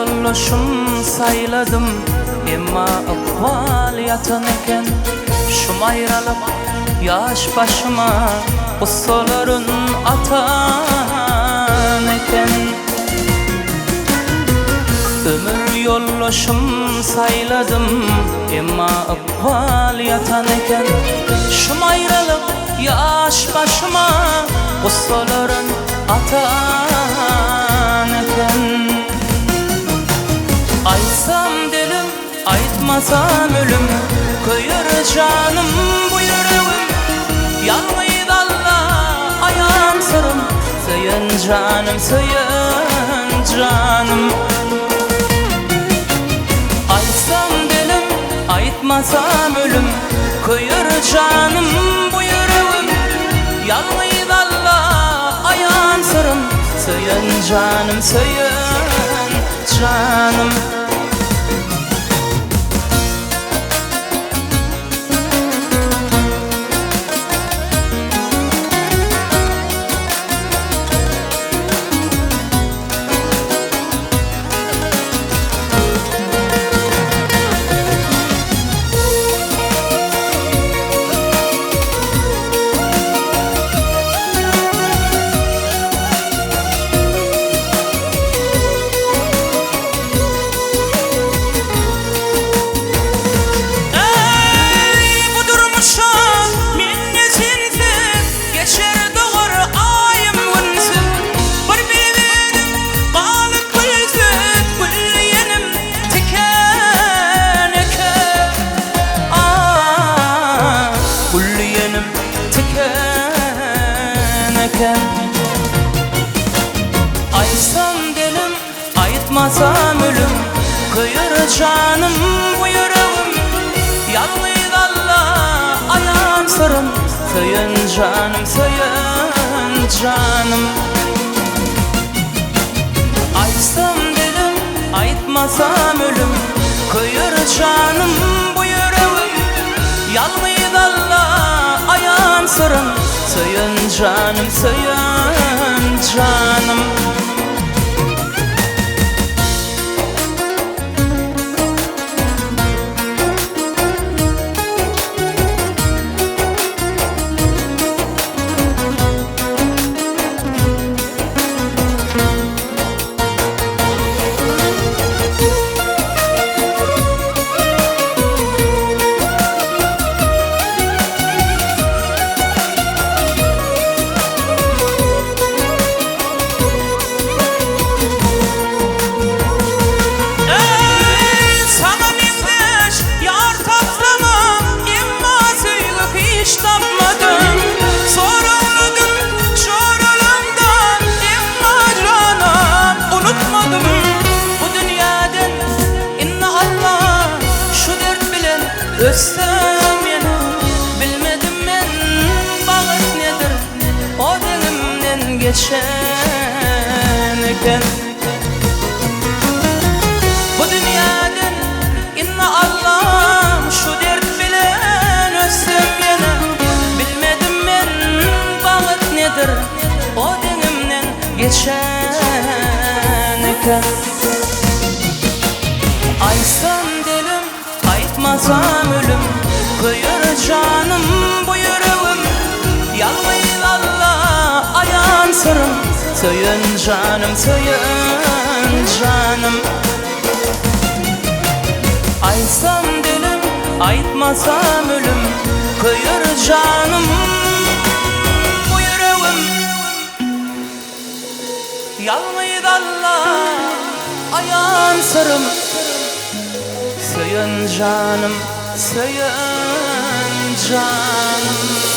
yollaşım sayladım, emma ıkbal yatan eken. Şum ayrılıp yaş başıma ustaların atan eken. Ömür yollaşım sayladım, emma ıkbal yatan eken. Şum ayrılıp yaş başıma ustaların atan eken. Aytsam dilim, aytmasam ölüm, köyür canım bu yüreğim. Yalnız Allah ayağım sırım, söyün canım, söyün canım. Aytsam dilim, aytmasam ölüm, köyür canım bu yüreğim. Yalnız Allah ayağım sırım, söyün canım, söyün canım. Aytsam dilim, aytmasam ölüm, kıyır canım bu yüreğim. Yalnız Allah ayağım sırım, söyün canım, söyün canım. Aytsam dilim, aytmasam ölüm, kıyır canım bu yüreğim. Yalnız Allah ayağım sırım, söyün canım, söyün canım. Özsem yana, bilmedim men bağıt nedir, o dilimden geçen eken. Bu dünyadan inna Allah şu dert bilen. Özsem yana, bilmedim men bağıt nedir, o dilimden geçen eken. Aytsam dilim, aytmasam ölüm, kıyır canım bu yüreğim. Yalnız Allah ayağım sırım, söyün canım, söyün canım. Aytsam dilim, aytmasam ölüm, kıyır canım bu yüreğim. Yalnız Allah ayağım sırım, söyün canım, söyün canım.